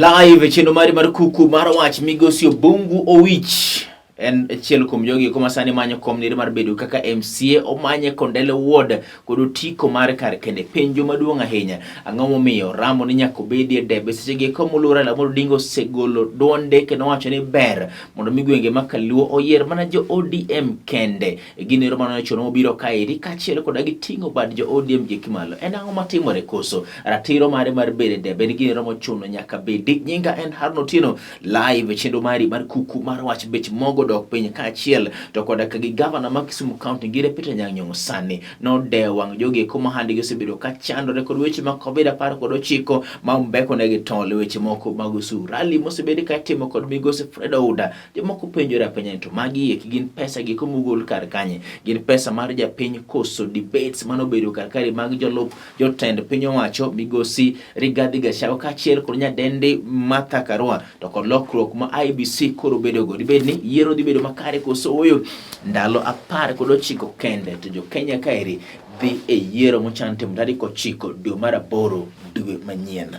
Live Chenro Kuku Mar Wach migosi Bungu Owich en achiel kuom jogi kuma sani manyo komnire mar bedo kaka MCA omanye Kondele Ward kod otiko mar kar kende penjo maduong' ahinya ang'o momiyo ramo ni nyako bedie debe sechegi komulura la mondo dingo segolo duonde kendo wacho ni ber mondo migwenge makaluo oyier mana jo ODM kende ginero mana chono mobiro kaeri kachiel koda giting'o bad jo ODM gi kimalo en ang'o matimore koso ratiro mare mar bede debe ni ginero mochuno nyaka bedi nyinga en Harno Tino live Chenro mar Kuku Mar Wach bech mogo dok piny kachiel to koda kagi governor ma Kisumu County gire Peter Nyang'nyong sani no de wang jogi kuma handi gisebedo ka chandore kod weche ma COVID-19 ma umbeko negi tole weche moko magusu rally mosebedi ka timo kod migosi Fred Ouda jomoko penjore apenya to magi gin pesa gi komugol kar kanye gin pesa mar japiny koso debates manobedo kar kari mag jolup jotend piny owacho migosi Rigathi Gachagua kachiel kod nyadende Martha Karua to kod lokruok ma IBC koro bedo go dibedni yiero bedo makare koso oyo ndalo 19 kende to jo Kenya kaeri dhi e yiero mochan timo tarik 9 dwe mar 8 dwe manyien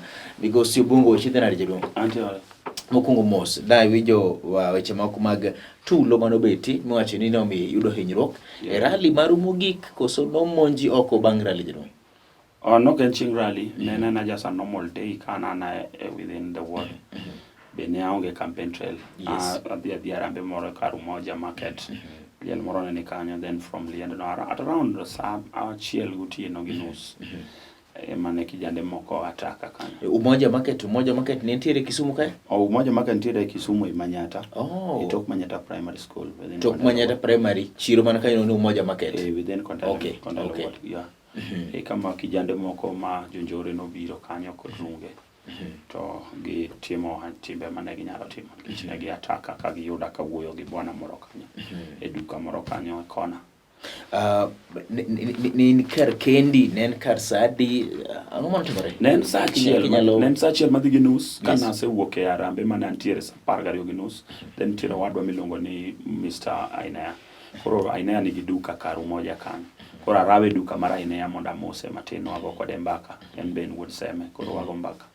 migosi Bungu chidhenari jadong mokungo mos dai wijo weche moko mag tulo manobeti mwacho ni nomi yudo hinyruok e rally maru mogik koso nomonji oko bang rally jadong no ken chieng rally nena just a normal day kana na within the world bene aonge campaign trail the arambe moro karu moja market liel moro ne kanyo then from liend no at around chiel gutieno gi nus mane kijande moko ataka kanyo umoja market ni ntiere Kisumu kae umoja market ntiere Kisumu i Manyata tok Manyata primary school tok Manyata primary chiro man kae no umoja market within Kondele yeah kama kijande moko ma jonjore no biro kanyo kod runge to gi timo timbe mane ginyalo timo nikech gi ataka ka giyuda ka wuoyo gi bwana moro kanyo e duka moro kanyo kona ni kar kendi nen kar sadi ang'o mantimore nen sa achiel madhi gi nus kana se wuok e arambe mane antiere sa 12 gi nus then tiro wadwa milongo ni Mr. Ainea koro Ainea nigi duka karu moja kanyo koro arawe duka mara Ainea monda mose matino ago kode mbaka en ben wood seme koro wago mbaka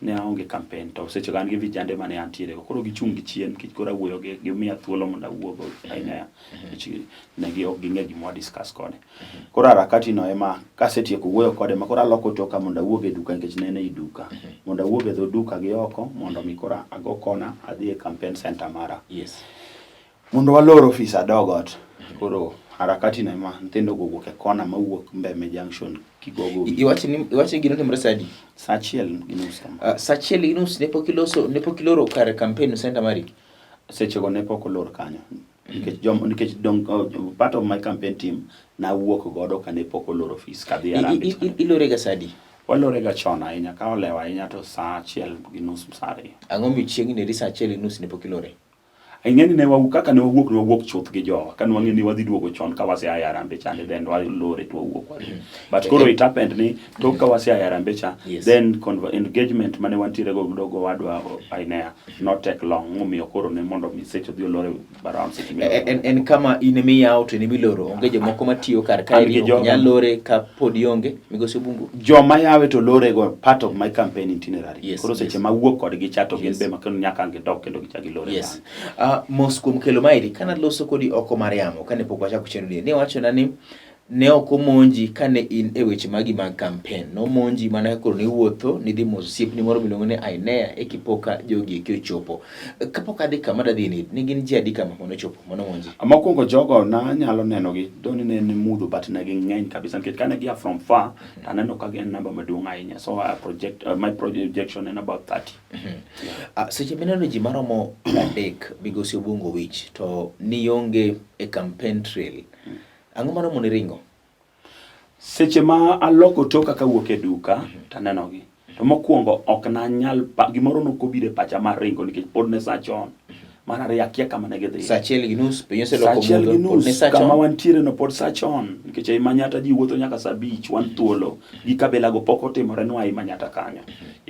ne aonge campaign to seche gan gi vijande mane antiere koro gichung gi chien kich kora wuoyo gi miya thuolo monda wuogo Ainea ne gi ok ginge gimo discuss kode koro harakati no ema kasetieko wuoyo kode ma koro aloko toka monda wuoge duka nikech nene i duka monda wuoge dho duka gi oko mondo mi kora ago kona adhi e campaign center mara mondo waloro office adogot koro harakati na ema ntendo gogo ke kona mawuok Mbeme Junction kigogo iwachi gino timre sadi sachiel ginus sachiel ginus ne pokiloro kare campaign center mari seche go ne pokolor kanyo nikech part of my campaign team na wuok godo ka ne pokolor office kadhi arambe ilore ga sadi walore ga chona ahinya ka olewa ahinya to sachiel ginus sare ang'o michiegni ne sachiel ginus ne pokilore ingeni ne kaka ne wawuok chuth gi jowa kan wang'e ni wadhi duogo chon ka wase ayarambe chande then walore to wawuok but koro it happened ni to ka wase ayarambe cha then engagement mane wantiere go dogo wadwa Ainea not take long momiyo koro ne mondo mi secho dhi olore around secho en kama inemi yawo to inemi loro onge jomoko matiyo kar kae nyalore ka podi onge migosi Bungu joma yawe to lore go part of my campaign itinerary koro seche ma wuok kod gi chato gin be makon nyaka ngidok kendo gichagi lore Moskum kelo mairi kana loso kodi oko Mariamo kane pok wachako chenro ne wacho na ni ne oko monji kane in e weche magi mag campaign no monji mana koro ni wuotho ni dhi mosip ni moro milongo ne Ainea e kipoka jogi ke chopo kapok adhi kama da dhi ni gin ji adika mono chopo mono monji amakwongo jogo na nyalo neno gi doni ne mudho but ne gi ng'eny kabisa nikech kane gia from far aneno ka gen namba maduong' ahinya so my projection in about 30 seche mineno ji maromo adek migosi Bungu Wich to ni yonge e campaign trail ang'o mano moni ringo seche ma aloko toka ka wuok e duka taneno gi to mokwongo ok na nyal gimoro no kobire pacha mar ringo nikech pod ne sachon mana riakia kama ne gidhi sachiel ginus penyo se loko mudo pod ne sachon kama wantiere no pod sachon nikech ai Manyata ji wuotho nyaka saa 5 wan thuolo gi kabela go poko timore no ai Manyata kanyo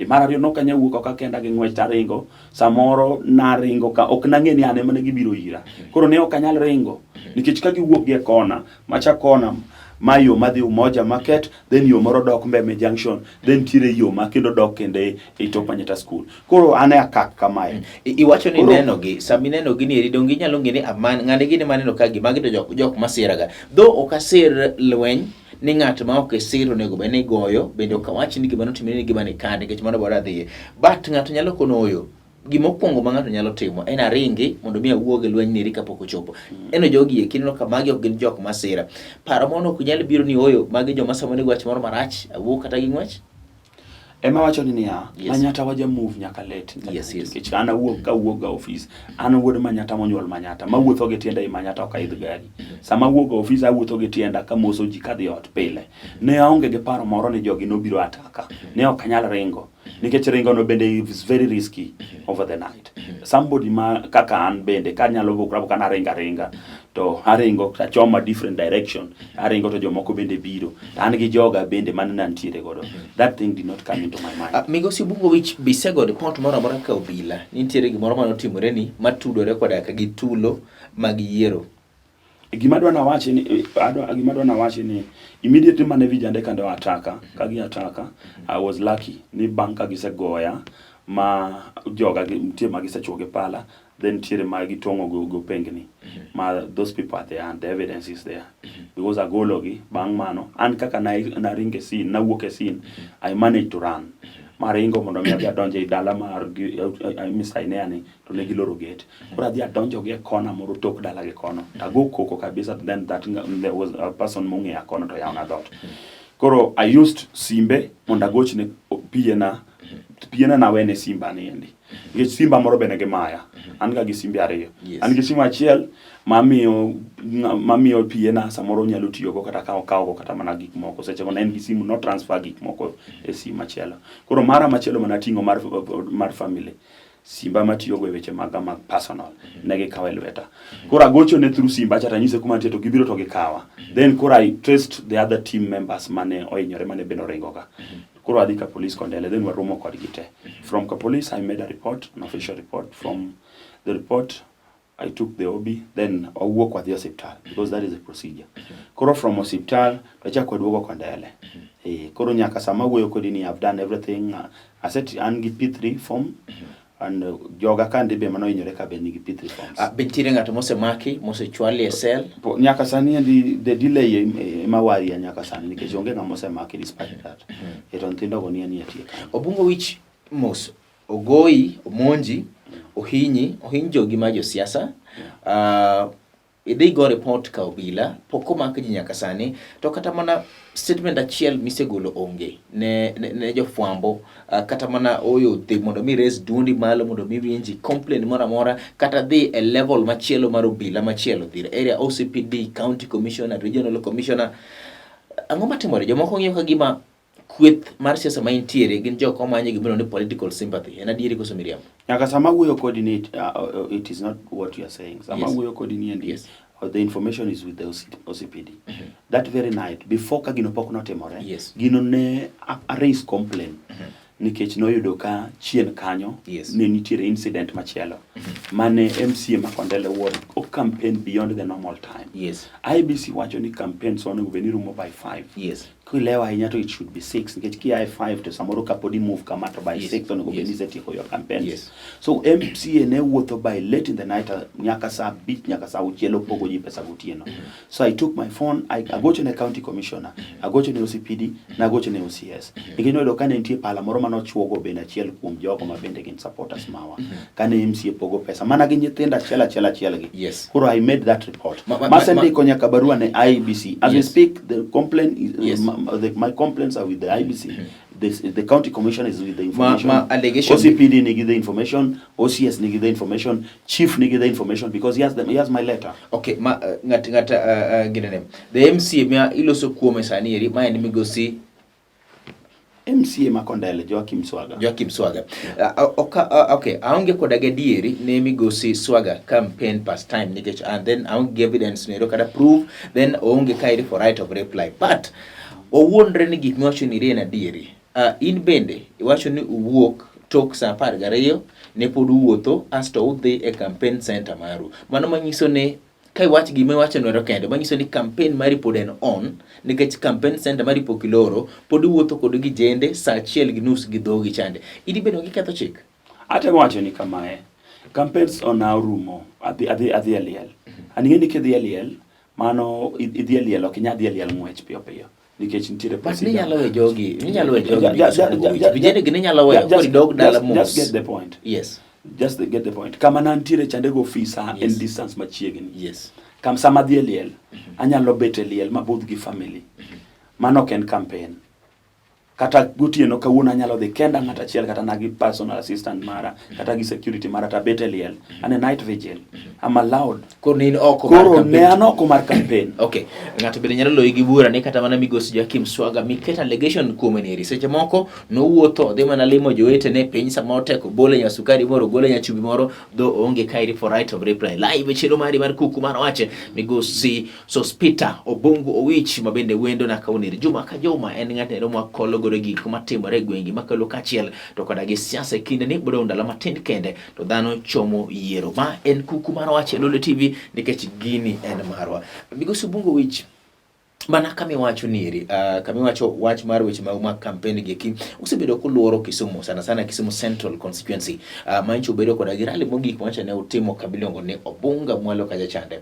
mara rio no kanya wuok ka kenda gi ng'wech taringo samoro na ringo ka ok nang'e ni ane mane gibiro ira koro ne ok anyal ringo nikech ka giwuok gi kona macha kona ma yo madhi Umoja Market, then yo moro dok Mbeme Junction, then tire yo ma kendo dok kende e Tok Manyata School. Koro ane akak kamae. Iwacho ni neno gi, sami neno gi ni dongi nyalo ngene aman ngane gini maneno ka gi magi to jok masiraga. Though okasir Lweny ni ng'at ma ok siro nego bene goyo, bende ok awach ni gima notimre ni gima ni kande nikech mano bora dhiye. But ng'ato nyalo konoyo. Gimokwongo ma ng'ato nyalo timo en aringi mondo mi awuog e lweny niri kapok ochopo. Eno jogi e kineno ka magi ok gin jok masira. Paro mono ok nyal biro ni oyo magi joma samone gwach moro marach awuok kata gi ng'wech. Ema wacho ni niya, Manyata waja move nyaka let. Yes. Nikech an awuok ka awuok ga office. An wuod Manyata monyuol Manyata. Ma wuotho gi tienda i Manyata ok aidh gari. Sama awuok ga office awuotho gi tienda ka moso ji kadhi ot pile. Ne aonge gi paro moro ni jogi nobiro ataka. Ne ok anyal ringo. Nikech ringo no bende is very risky over the night. Somebody ma kaka an bende ka nyalo vukra kana ringa to aringo ta choma different direction. Aringo to jomoko bende biro. An gi joga bende man nantiere godo. That thing did not come into my mind. Migosi Bungo which bisego report moro amora ka obila nitiere gimoro mano timore ni matudore koda ka gitulo mag yiero. Gima dwa na wachi ni immediately mane vijande kande ataka kagi ataka I was lucky ni banka gisegoya ma joga mtie magisechuoge pala then tiere ma gitongo go pengni ma those people are there and the evidence is there because agologi bang mano an kaka na ringe scene na wuok e scene I managed to run maringo mondo mi adonje dala mar Mr. Ineani to ne giloro gate kora adhi adonjo gi kona moro tok dala gi kono tago koko kabisa then that there was a person mungi ya kono to yauna dot koro I used simbe mondo agochne piena na wene simba niendi nikech simba moro bene gi maya an ga gi simbe ariyo an gi simu achiel mamiyo piena samoro nyalo tiyo go kata kawo kata mana gik moko seche go en gi simu no transfer gik moko e simu achiel koro mara machielo mana tingo mar family simba matiyo go e weche mag personal negi kawe lweta koro agocho ne through simba chata nyise kuma to gibiro to gikawa then koro I traced the other team members mane oinyore mane beno ringoga koro adhi ka police kondele then waromo kod gite from ka police I made a report, an official report. From the report I took the OB, then I walk with the hospital because that is the procedure. Koro from hospital wachako duogo kondele koro nyaka sama wuoyo kodi ni I've done everything. I said an gi P3 form and joga kande be mano inyore ka be nigi P3 forms. Bentire ngato mose maki mose chwali e cell nyaka sani the delay mawari nyaka sani nikech onge ngamo se maki despite that. Eto nthindo go ni atie. Obungo which mos ogoi omonji ohinyi jogi ma jo siasa idhi go report ka obila poko mak ji nyaka sani to kata mana statement achiel misegolo onge ne jofwambo kata mana oyo dhi mondo mi raise dundi malo mondo mi winji complaint mora kata dhi a level machielo mar obila machielo dhi area OCPD, county commissioner, regional commissioner. Ang'o matimore jomoko ng'iyo ka gima kweth mar siasa ma intiere gin joko manye gibiro ni political sympathy en adieri koso miriam nyaka sama wuoyo coordinate it is not what you are saying sama wuoyo coordinate the information is with the OCPD. That very night before kagino pok notimore gino ne a raise complaint nikech noyudo ka chien kanyo ne nitiere incident machielo mane MCA Makondele Ward o campaign beyond the normal time. IBC wacho ni campaigns onego beni rumo by 5. Kulewa ahinya to it should be 6 nikech ki 5 to samoro kapodi move kama to by 6 onego beni setieko your campaigns. So MCA ne wuotho by late in the night nyaka saa bit nyaka saa uchielo pogo ji pesa gotieno. So I took my phone, I gocho ne county commissioner, I gocho ne OCPD, na gocho ne OCS. Nikech noyudo ka ne nitie pala moro mano chuogo bende achiel kuom jogo ma bende gin supporters mawa kane MCA pogo pesa mana gi nyithindo achiel gi. Koro I made that report. Masendiko nyaka barua ne IBC. As we speak, the complaint is my complaints are with the IBC. The county commission is with the information. OCPD nigi the information, OCS nigi the information, chief nigi the information because he has my letter. Okay, ngata ginene. The MCA mia iloso kuome sani eri ma en migosi MCA Makondele Joachim Swaga. Okay, aonge kodaga dieri ne migosi Swaga campaign past time nikech and then aonge evidence ne kada prove then aonge kairi for right of reply but owuondre ni gik miwacho ni re na dieri in bende iwacho ni uwuok tok saa 12 ne pod uwuotho asto udhi e campaign center maru mano manyiso ne kai wach gima wacho no kende manyiso ni campaign mari pod en on nikech campaign center mari pokiloro pod wuotho kod gi jende saa 1:30 gi dhogi chande idi bedo gi ketho chik. Ate wacho ni kamae campaigns ona rumo adhi aliel aningeni kidhi aliel mano idhi aliel ok inya dhi aliel ngwech piyo nikech nitiere but ni nyalo we jogi vijende gini nyalo we kod dog dala mos. Just get the point. Yes, just get the point. Kama nantiere chande go ofisa in distance machiegni. Yes. Kam sama dhi liel anyalo bet liel mabudh gi family. Mano ken campaign. Kata gotieno kawuono anyalo dhi kenda ng'ata achiel kata nagi personal assistant mara kata gi security mara ta bet liel ane night vigil. I'm allowed. Koro ne an oko mar campaign. Okay. Ng'ato bende nyalo loyi gi bura ni kata mana migosi Joakim Swaga miketa allegation kuome ni seche moko no wuotho dhi mana limo jowete ne piny sama oteko bole nya sukari moro gole nya chumbi moro do onge kairi for right of reply. Live chiro mari mar Kuku Mar Wach migosi Sospita Obungu Owich mabende wendo na kauniri juma ka juma en ng'at romo akolo gik matimore gwengi makalo kachiel to koda gi siasa kinde ni bodo ndalo matin kende to dhano chomo yiero ma en Kuku Mar Wach Lolwe TV nikech gini en marwa migosi Obungu Owich mana kami wacho niri kami wacho wach mar weche ma campaign gi usebedo kuluoro Kisumu sana Kisumu Central constituency mancho bedo koda gi rally mogik wacho ne utimo kabilongo ne Obunga Mwalo kaja chande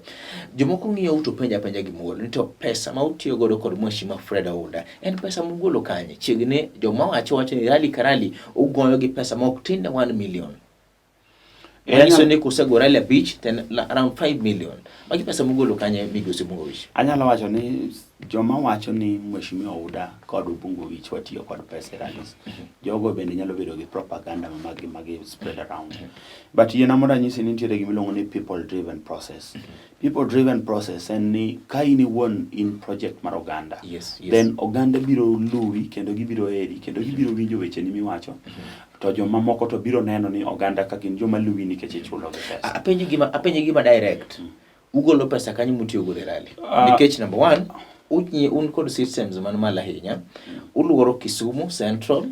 jomoko ngiyo uto penja gi muolo ni to pesa ma utiyo godo kod Mheshimiwa Fred Aunda en pesa mugolo kanye chiegne joma wacho ni rally karali ugoyo gi pesa ma ok tin 1 million. So ne kusego rally beach then around 5 million. Maki pesa mugolo kanye migosi Obungu Owich. Anyalo wacho ni joma wacho ni Mheshimiwa Aunda kod Obungu Owich watiyo kod pesa rallies. Jogo bende nyalo bedo gi propaganda magi spread around. But yena moda nyisi ni nitiere gimilongo ni people driven process. People driven process en ni ka in won in project mar oganda. Yes. Then oganda biro luwi kendo gibiro eri kendo gibiro winjo weche ni miwacho. To joma moko to biro neno ni oganda ka gin joma luwi nikech ichulo gi pesa. Apenye gima direct. Ugolo pesa kanyo mutiyo go rally. Nikech number 1 un kod systems man mala hinya. Uluoro Kisumu Central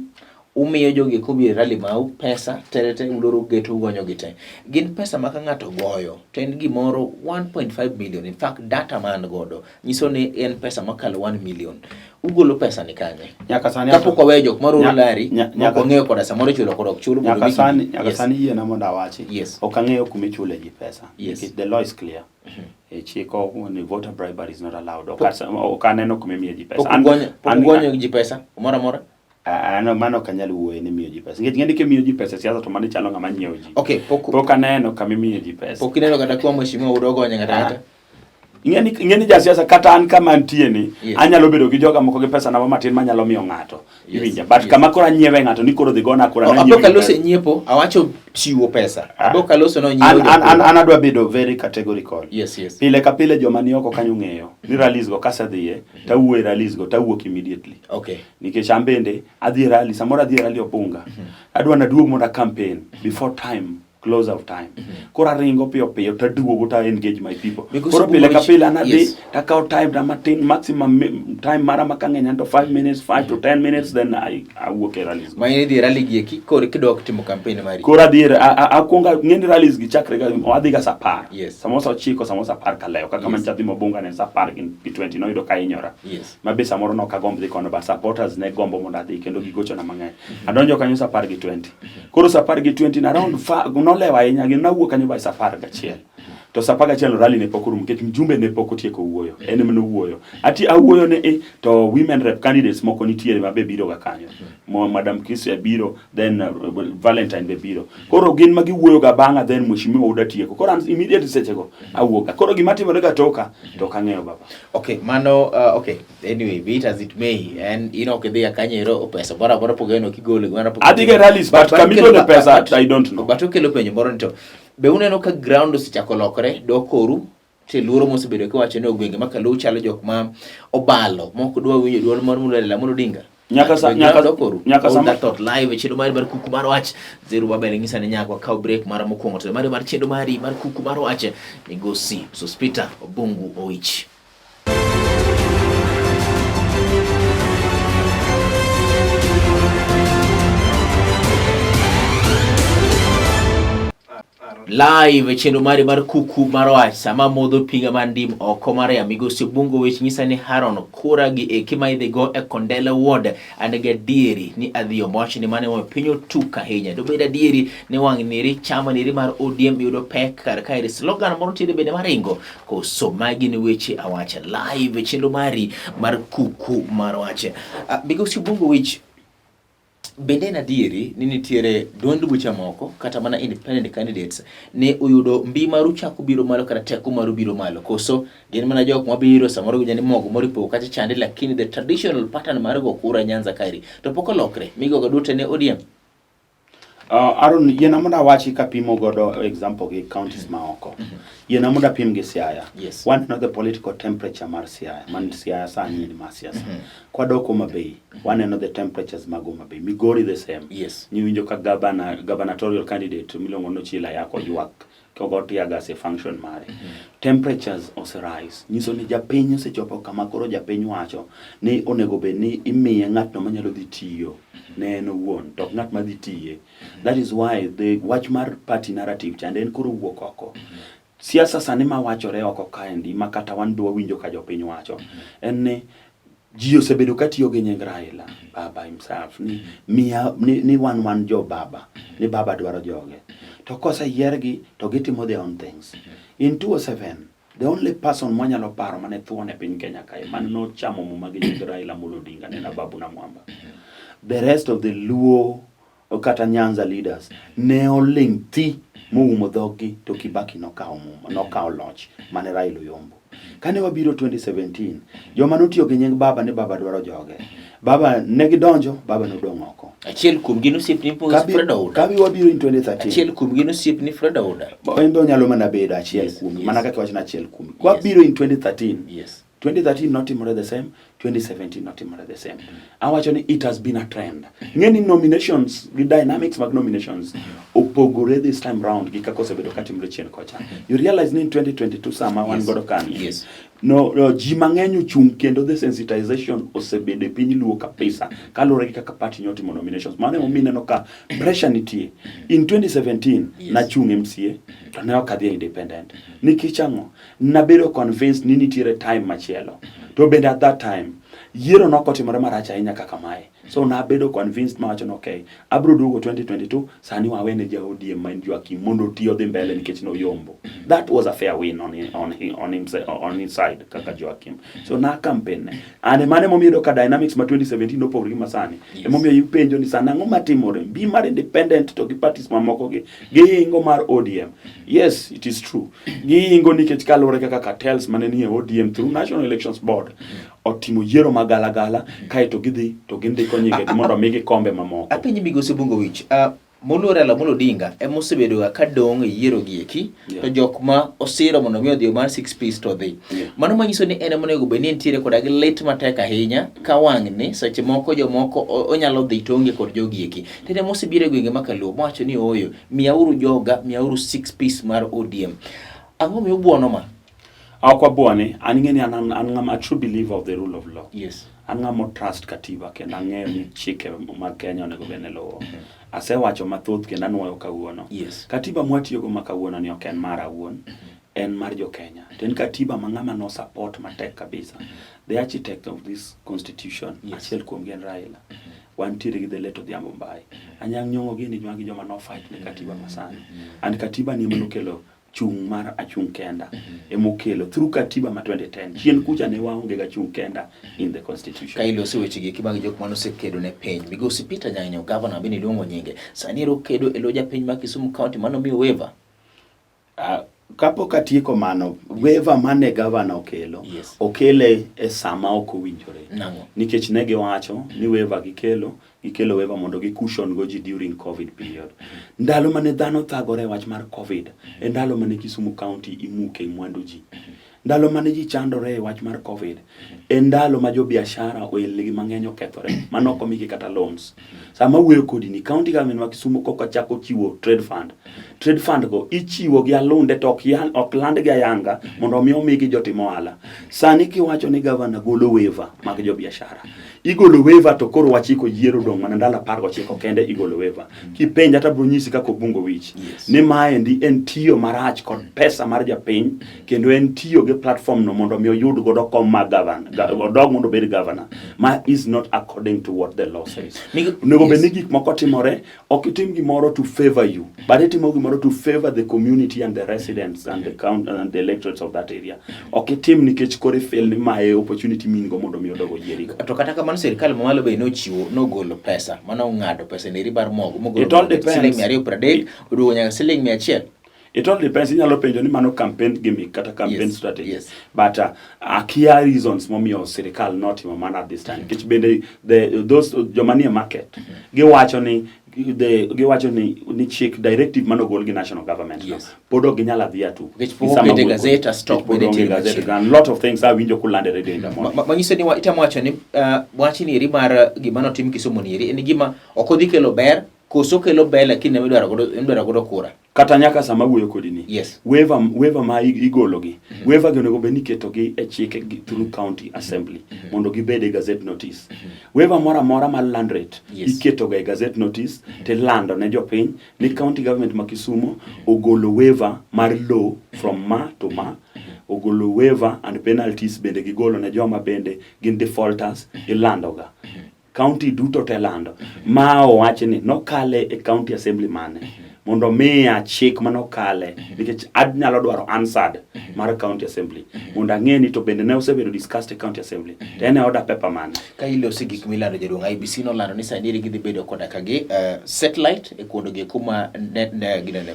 umiyo jogi kubi rally mau pesa terete uloro geto ugonyo gite. Gin pesa maka ng'ato goyo to en gimoro 1.5 million. In fact data man godo nyiso ni en pesa makalo 1 million. Ugolo pesa ni kanye nyaka sani kapoko wejo moro lari nyaka ng'eyo koda samoro chulo kod ok chulo nyaka sani yie na mondo awachi ok ang'eyo kuma ichule ji pesa because the law is clear. Chiko ni voter bribery is not allowed. Okaneno kuma imiyo ji pesa gonyo ji pesa mora mano kanyal wuoye ni miyo ji pesa ngeni ke miyo ji pesa siasa to mani chalo ngama nyiewo ji. Okay, pok aneno kama imiyo ji pesa. Pok ineno kada kwa Mheshimiwa udogonye ngata ingeni ja siasa kata an kama antie ni anyalo bedo gi joga moko gi pesa na matin manyalo miyo ng'ato iwinja but kama kora nyiewe ng'ato ni koro dhi gona kora na nyiewo. Apokalose nyiepo awacho chiwo pesa. Apokalose no nyiewo. An adwa bedo very categorical. Yes. Pile ka pile joma ni oko kanyo ng'eyo ni rallies go kasa dhiye tawuoye rallies go tawuok immediately. Okay. Nikech am bende adhi rally samoro adhi rally Obunga adwa na duogo mondo campaign before time close of time. Kora ringo piyo taduogo ta engage my people. Kora pile ka pile anadhi takao time na maximum time mara makang'eny anto 5 minutes 5 to 10 minutes then I wuok e rallies. Maine di rally gi ki kor kidok timo campaign mari. Kora di akwonga ng'eni rallies gi chakre ga adhi ga sapar. Yes. Samosa 9 samosa 10 ka leo kaka mancha timo Obunga ne sapar gi 20 no ido ka inyora. Yes. Mabe samoro no ka gombo dhi kono but supporters ne gombo mondo adhi kendo gigocho na mang'eny. Adonjo kanyo sapar gi 20. Koro sapar gi 20 na round lewa ahinya gin nawuok kanyo by sapar gachiel. To sapar gachiel rally ne pok orumo nikech mjumbe ne pok otieko wuoyo. En ema wuoyo. Ati awuoyo ne to women rep candidates moko nitiere mabe biro ga kanyo. Madam Kisia biro then Valentine be biro. Koro gin magi wuoyo ga bang'a then Mheshimiwa Aunda tieko. Koro immediately sechego awuok. Koro gima timore ga toka to kang'eyo baba. Okay, mano okay. Anyway, be it as it may and kidhi akanyero pesa bora pogeno kigole gwana pogeno. Adi get rallies but kamito le pesa I don't know. But okelo penjo moro nito. Be uneno ka ground osichako lokore dokoru te luoro mosebedo ka wacho ne ogwenge makalo chalo jok ma obalo moko dwa winjo duol mar mulela mondo dinga nyaka sama thought live chendo mari mar Kuku Mar Wach zeru babele ngisa ne nyako ka break mara mokwongo to mari mar chendo mari mar Kuku Mar Wach migosi Sospita Obungu Owich. live chenro mari mar kuku mar wach sama modho piga mandim oko mar migosi bungo wech nyisa ni Haron kura gi ekima idhi go e Kondele Ward anege dieri ni adhiyo moch ni mane pinyo tuka hinya do beda dieri ni wang niri chama niri mar ODM yudo pek kar kairi slogan moro tide bede maringo ko so magi ni weche awacha live chenro mari mar kuku mar wach migosi bungo wech bende na dieri ni nitiere duond bucha moko kata mana independent candidates ne uyudo mbi maru chako biro malo kata teko maru biro malo koso gin mana jok mabiro samoro gujani mogo moripo kata chande lakini the traditional pattern mar go kura Nyanza kairi to poko lokre migo go dute ne ODM. Aaron yena muda wachi kapimo godo example gi counties maoko. Yena muda pim gi Siaya. Yes. One know the political temperature mar Siaya. Man Siaya sa ni ma Siasa. Kwa doko Mabei. One know the temperatures mago Mabei. Migori the same. Yes. Ni winjo ka gubernatorial candidate milongo no chila yako yuak. Kogoti aga se function mare. Temperatures ose rise. Niso ni japenyo se chopo kama koro japenyo wacho ni onego be ni imiye ng'at no manyalo dhi tiyo. Ne no won tok ng'at ma dhi tiye. That is why the watch mar party narrative chande en koro wuok oko. Siasa sani ma wachore oko kaendi makata wan dwa winjo ka jopiny wacho. En ni ji osebedo katiyo gi nying Raila baba himself ni wan jo baba ni baba dwaro joge to kosa yiergi to gitimo their own things. In 2007 the only person manyalo paro mane thuone piny Kenya kae man no chamo muma gi nying Raila Molo Odinga ne na babu na Mwamba. The rest of the Luo kata Nyanza leaders ne oling thi muumo dhogi to Kibaki nokao muma nokao loch mane Raila Yombo. Kane wabiro 2017 joma notiyo gi nying baba ni baba dwaro joge baba negi donjo baba nodong' oko Achiel kum gino siep ni Fred Oda. Kabi wabiro in 2013 achiel kum gino siep ni Fred Oda. Endo nyalo mana bedo achiel kum mana kaka wachna achiel kum. Kwa biro in 2013 yes 2013 not more the same, 2017 not more the same. Awachoni it has been a trend. Ngeni nominations, the dynamics mag nominations, opogore this time round, gika kosebedo kati mrechien kocha. You realize in 2022 sama wan godo kan. Yes. No, ji mang'eny ochung kendo the sensitization osebede piny luo kabisa kalore gi kaka party nyotimo nominations mane omineno ka pressure nitie. In 2017 nachung MCA to ne ok adhi independent nikech ang'o nabedo convinced ni nitiere time machielo to bende at that time yiero nokotimore marach ahinya kaka mae. So nabedo convinced mawacho no okay abro duogo 2022 sani wawene ja ODM mind Joakim mondo tiyo dhi mbele nikech no Yombo. That was a fair win on his side kaka Joakim. So na campaign ane mane momiyo ka dynamics ma 2017 opogore gi masani momiyo ipenjo ni sana ng'o matimore bi mar independent to gi parties mamoko gi hingo mar ODM. Yes, it is true. Gi hingo nikech kalore kaka cartels mane ni ODM through National Elections Board otimo yiero magalagala kae to gidhi to gindiko nyinge mondo migi kombe mamoko. Apenyi migosi bungo wich Raila Molo Odinga emosebedo ka dong yiero gieki to jok ma osiro mondo mi odhi mar 6 piece to dhi. Mano manyiso ni ene monego be ni ntiere koda gi lit matek ahinya ka wang' ni seche moko jomoko onyalo dhi tonge kod jogieki. Tene mosebiro gwenge makaluo mawacho ni oyo miauru joga miauru 6 piece mar ODM. Ang'o mi ubuono ma? Akwa buone aningeni an a true believer of the rule of law. Yes. An ng'amo trust katiba kendo ang'eyo ni chike mag Kenya onego bed ne luwo. Asewacho mathoth kendo anuoyo kawuono. Yes. Katiba mwatiyogo ma kawuono ni ok en mar awuon, en mar jo Kenya. To en katiba ma ng'ama no support matek kabisa. The architect of this constitution, achiel kuom gen Raila. Wantiere gi the late Odhiambo Mbai. Anyang' nyong'o gini joma no fight ne katiba masani. And katiba ni manokelo chung mar achung kenda emokelo through katiba ma 2010 chien kucha ne waonge ga chung kenda in the constitution kailo oseweche gi kibag jok mano sekedo ne piny migosi Peter Nyanyo governor bini luongo nyinge sani ro kedo eloja piny ma Kisumu county mano mi waiver kapo katieko mano waiver mane governor okelo okele e sama ok owinjore nikech ne giwacho ni waiver gikelo waiver mondo gi cushion go ji during covid period ndalo mane dhano thagore wach mar covid e ndalo mane Kisumu county imuke mwandu ji ndalo mane ji chandore wach mar covid en ndalo ma jo biashara oelgi mang'eny okethore manoko migi kata loans. Sama wuoyo kodi ni county government ma Kisumu koka chako chiwo trade fund go ichiwo gi alunde to ok land gi ayanga mondo mi omigi jotimo ohala. Sani kiwacho ni governor golo waiver mag jo biashara, igolo waiver to koro wachiko yiero dong mana ndalo 19 kende igolo waiver. Kipenja ta bro nyisi kaka obungo wich ni maendi en tiyo marach kod pesa mar japiny kendo en tiyo gi platform no mondo mi oyud godo kom mag governor dog mondo bed governor ma is not according to what the law says. Nego be gik moko timore ok itim gimoro to favor you but itimo gimoro to favor the community and the residents and the county and the electorates of that area. Ok itim nikech kore fail ni mae opportunity mingo mondo mi odogo yieri. To kata kamano sirkal mamalo be nochiwo nogolo pesa mano ng'ado pesa ne ribar mogo mogolo siling 230 oduogo nyaka siling 100. It all depends. Inyalo penjo ni mano campaign gimmick kata campaign strategy. But clear reasons momiyo sirikal not man at this time. Which bende those jomanie market giwacho ni chik directive manogol gi national government. Podo ginyala dhia tu. Gizama gazeta stock bende and lot of things are winjo kulande radio in the morning. Manyiso ni itamwacho ni wachi ni eri mar gimano tim Kisumu ni eri en gima okodhi kelo ber koso kelo ber lakini ndwara godo kura. Kata nyaka sama wuoyo kodi ni waiver ma igolo gi waiver gi onego beni keto gi e chike through county assembly mondo gibed e gazette notice. Waiver mora mar land rate iketo ga e gazette notice te lando ne jopiny ni county government ma Kisumu ogolo waiver mar law from ma to ma, ogolo waiver and penalties bende gigolo ne joma bende gin defaulters ilando ga county duto te lando ma owache ni nokale e county assembly mane mondo miya chik manokale nikech adnyalo dwaro answered mar county assembly mondo ang'eni to bende ne osebedo discussed e county assembly to ene order paper man ka ilosi gik milando jaduong' IBC no lando ni sani gidhi bedo koda kage satellite e kuonde ge kuma net ginene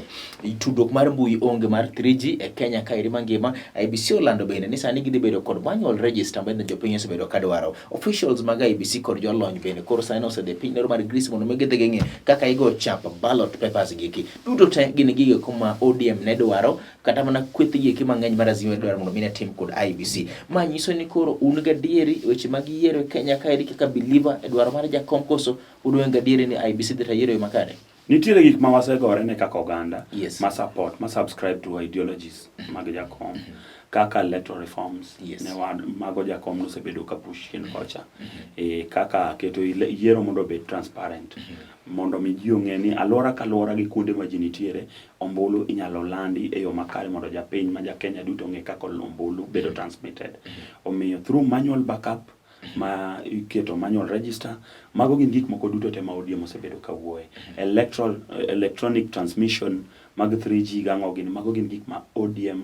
tudruok mar mbui onge mar 3G e Kenya ka iri mangima. IBC olando bende ni sani gidhi bedo kod manual register bende jopiny osebedo kadwaro. Officials mag IBC kod jolony bende koro sani osedhi piny nero mar Greece mondo megedhe geng'e kaka igo chap ballot papers giki duto te gin gige kuma ODM ne dwaro kata mana kweth giki mang'eny mar Azimio dwaro mondo mine tim kod IBC. Ma nyiso ni koro un gadieri weche mag yiero Kenya ka iri kaka believer e dwaro mar jakom koso udwen gadieri ni IBC dhita yiero makare. Nitiere gik ma wasegore ne kaka oganda ma support ma subscribe to ideologies mag jakom kaka electoral reforms ne mago jakom no sebedo ka push in kocha kaka keto yiero mondo bed transparent mondo mi ji ong'e ni alwora ka alwora gi kuonde ma ji nitiere ombulu inyalo landi e yo makare mondo japiny ma Kenya duto ong'e kaka ombulu bedo transmitted. Omiyo through manual backup ma iketo manual register mago gin gik moko duto te ma ODM osebedo ka wuoye. Electronic transmission mag 3G gang'o gin mago gin gik ma ODM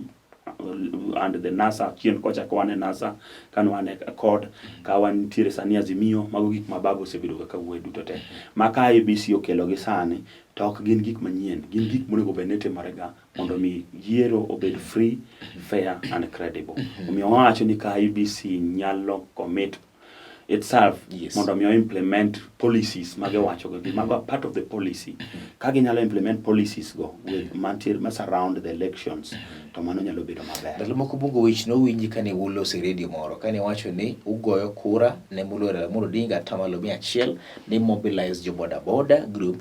and the NASA chien kocha kwane NASA kan wane accord ka wan tire sani Azimio mago gik ma bago osebedo ka wuoye duto te maka IBC okelo gi sani to ok gin gik manyien, gin gik monego benete marega mondo mi yiero obed free, fair and credible. Omiyo wacho ni ka IBC nyalo commit itself mondo mi implement policies mage wacho go mago part of the policy ka ginyalo implement policies go with matters around the elections to mano nyalo bedo maber. Ndalo moko bungo wich no winji kane wulo se radio moro kane wacho ni ugoyo kura ne mulora moro dinga tamalo 100 ni mobilize jo boda group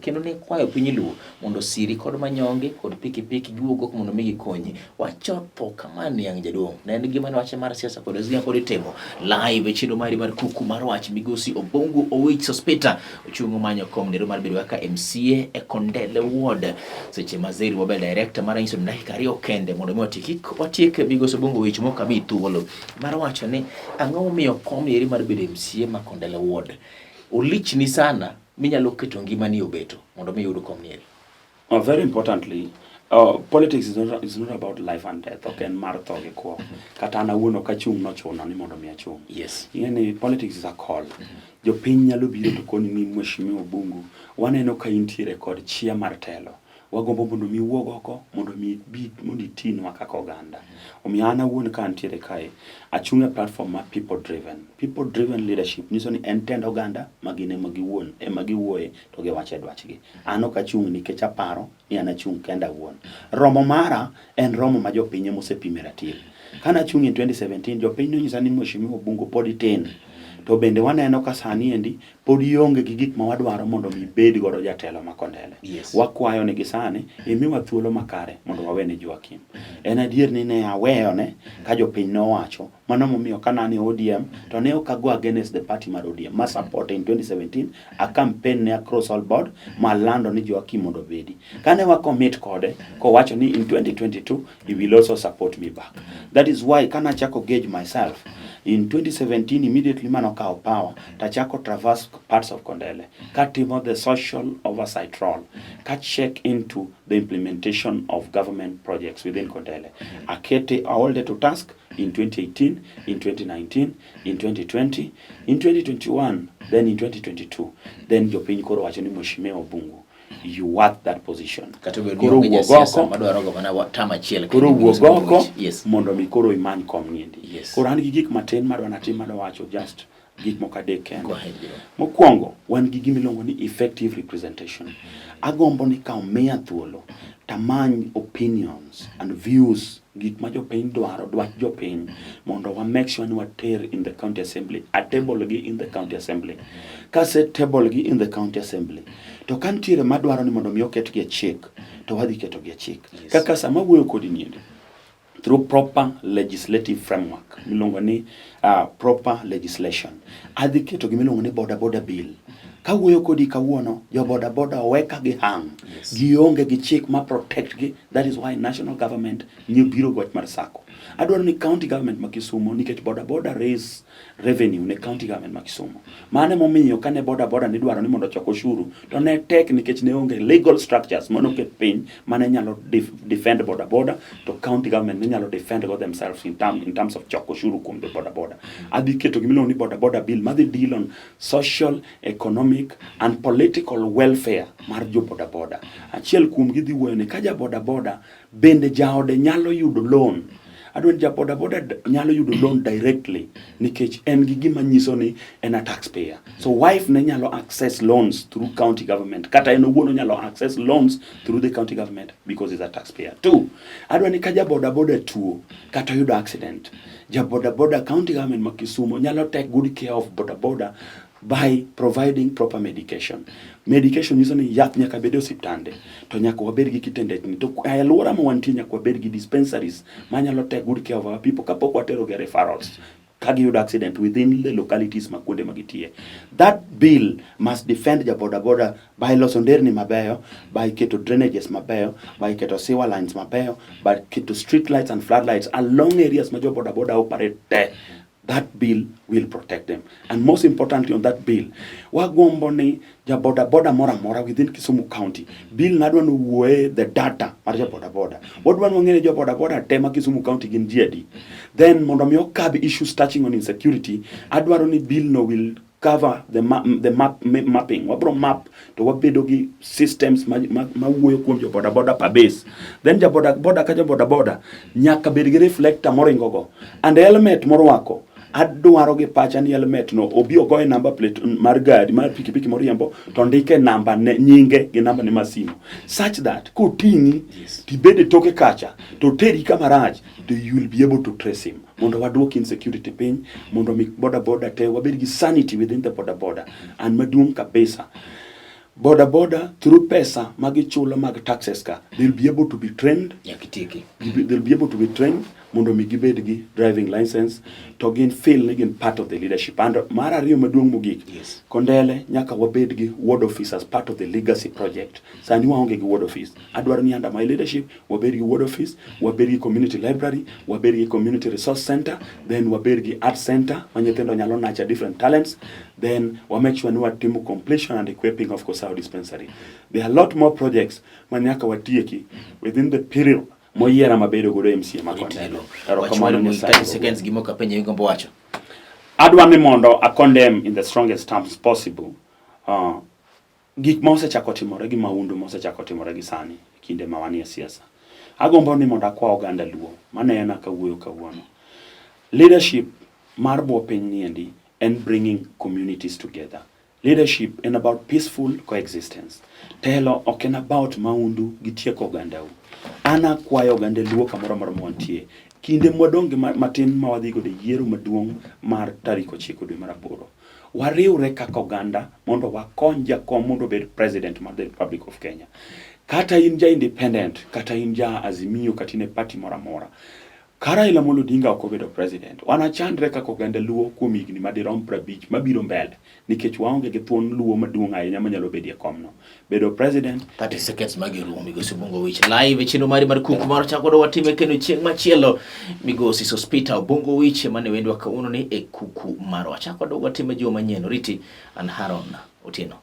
kendo ne kwayo piny luo mondo siri kod manyonge kod pikipiki giwugo mondo migi konyi wacho po kamani yang jaduong' ne en gima wacho mar siasa kod azia kod temo live chino mari mar Kuku Mar Wach migosi Obongo Owich Sospita ochungo manyo kom nero mar bedo kaka MCA e Kondele Ward seche mazeri wabel director mar inso na hikario kende mondo mi watiek migosi Obongo Owich moka mi thuolo mar wacho ni ang'o miyo kom nero mar bedo MCA ma Kondele Ward olich ni sana minyalo keto ngima ni obeto mondo mi yud kom nero. Very importantly politics is not about life and death. Okay, mar tho gi kwo. Kata na wuono ka chung no chuno ni mondo mi achung. Yani politics is a call. Jopiny nyalo biro to koni ni mheshimiwa Obungu waneno ka intiere kod chia mar telo. wagombo mondo mi wuog oko mondo mi bit mondo itinwa kaka oganda. Omiyo an awuon ka antiere kae achung' e platform ma people driven leadership nyiso ni en tend oganda magine magiwuon ema giwuoye to giwache dwachgi. An ok achung' nikech aparo ni an achung' kenda awuon. Romo mara en romo ma jopiny mosepime ratil. Kana achung' in 2017 jopiny nonyisa ni Mheshimiwa Bungu pod itin. To bende waneno ka sani endi pod ionge gi gik ma wadwaro mondo mi bed godo jatelo makondele. Wakwayo ni gisani imiwa thuolo makare mondo wawene Joakim. En adier ni ne aweyone ka jopiny nowacho mano momiyo kanani ODM to ne okago against the party mar ODM ma support in 2017 a campaign ne across all board malando ni Joakim mondo bedi. Kane wa commit kode ko wacho ni in 2022 he will also support me back. That is why kana chako gauge myself in 2017 immediately manokao power tachako traverse parts of Kondele katimo the social oversight role ka check into the implementation of government projects within Kondele. Akete aolde to task in 2018, in 2019, in 2020, in 2021, then in 2022. Then jopiny koro wacho ni Mheshimiwa Bungu you worth that position. Koro Siasa madwaro bana tama chiel koro wuogoko mondo mi koro imany kom niendi. Koro an gi gik matin madwana tim madwacho just gik moko adek kende. Mokwongo wan gi gimilongo ni effective representation. Agombo ni ka omiya thuolo tamany opinions and views gik ma jopiny dwach jopiny mondo wa make sure ni water in the county assembly a table gi in the county assembly. Kase table gi in the county assembly to kantiere madwaro ni mondo mi oket gi chik to wadhi keto gi chik. Kaka sama wuoyo kodi niende through proper legislative framework milongo ni proper legislation adhi keto gi milongo ni border bill. Ka wuoyo kodi kawuono jo border oweka gi hang gionge gi chik ma protect gi. That is why national government new biro gwach mar sako adwaro ni county government ma Kisumu nikech border raise revenue ne county government ma Kisumu. Mane momiyo kane border ni dwaro ni mondo chok ushuru to ne tek nikech ne onge legal structures mono ket piny mane nyalo defend border to county government ne nyalo defend go themselves in terms of chok ushuru kuom the border. Adhi keto gimilo ni border bill madhi deal on social, economic and political welfare mar jo border. Achiel kuom gi dhi wuoyo ni ka ja border bende jaode nyalo yudo loan. Adwani ja border nyalo yudo loan directly nikech en gi gima nyiso ni en a taxpayer. So wife ne nyalo access loans through county government. Kata en owuon nyalo access loans through the county government because he's a taxpayer. 2. Adwani ka ja border tuo kata yudo accident. Ja border county government ma Kisumu nyalo take good care of border by providing proper medication. Medication nyiso ni yath nyaka bede osiptande to nyaka wabed gi kitendeni to alwora ma wantie nyaka wabed gi dispensaries manyalo take good care of our people kapok watero gi referrals ka giyudo accident within the localities ma kuonde magitie. That bill must defend ja border by loso nderni mabeyo, by keto drainages mabeyo, by keto sewer lines mabeyo, by keto street lights and floodlights along areas ma jo border operate there. That bill will protect them. And most importantly on that bill, wagombo ni ja border mora within Kisumu County. Bill nadwa no wuoye the data mar ja border. Wadwa no ngene jo border tema Kisumu County gin jiadi. Then mondo mi okab issues touching on insecurity, adwaro ni bill no will cover the mapping. Wabro map to wabedo gi systems ma wuoyo kuom jo border per base. Then ja border ka ja border nyaka bed gi reflector moringogo and helmet morwako. Adwaro gi pacha ni helmet no obi ogoye number plate mar gari mar pikipiki moriembo to ndike namba ne nyinge gi namba ne masimo such that kotingi tibede toke kacha to teri kamaraj to you will be able to trace him. Mondo waduok insecurity piny mondo mi border te wabed gi sanity within the border and maduong kabisa border through pesa magichulo mag taxes ka they'll be able to be trained they'll be able to be trained mondo mi gibed gi driving license to gin feel again part of the leadership and mar ariyo maduong mogik Kondele nyaka wabed gi ward office as part of the legacy project. Sani waonge gi ward office adwaro ni under my leadership wabed gi ward office, wabed gi community library, wabed gi community resource center, then wabed gi art center ma nyithindo nyalo nurture different talents, then we make sure ni watimo completion and equipping of course our dispensary. There are a lot more projects manyaka watieki within the period moyiera mabedo godo MCA makondelo. Kamano ni 30 seconds gimoka penye yigombo wacho. Adwa ni mondo a condemn in the strongest terms possible gik ma osechako timore gi maundu ma osechako timore gi sani kinde ma wanie siasa. Agombo ni mondo akwa oganda luo manena kawuoyo kawuono. Leadership mar bo piny niendi and bringing communities together. Leadership is about peaceful coexistence. Telo ok en about maundu gi tieko ogandau. Ana kwayo oganda luo kamoro amora mwantie. Kinde mwadonge matin ma wadhi godo yiero maduong' mar tarik 9 dwe mar 8. Wariwre kaka oganda mondo wakony jakom mondo bed president mar the Republic of Kenya. Kata in ja independent, kata in ja Azimio, kata in party mora mora. Kara Raila Amolo Odinga ok obedo president. Wanachandre kaka oganda luo kuom higni madirom 50 mabiro mbele nikech waonge gi thuon luo maduong' ahinya manyalo bedie komno. Bedo president 30 seconds magirumo migosi Bongo Wich live chino mari mar Kuku Mar Wach do watime kendo chieng machielo migosi Sospita Bongo Wich mane wendwa kauno ni e Kuku Mar Wach do watime joma nyien riti an Haron Otieno.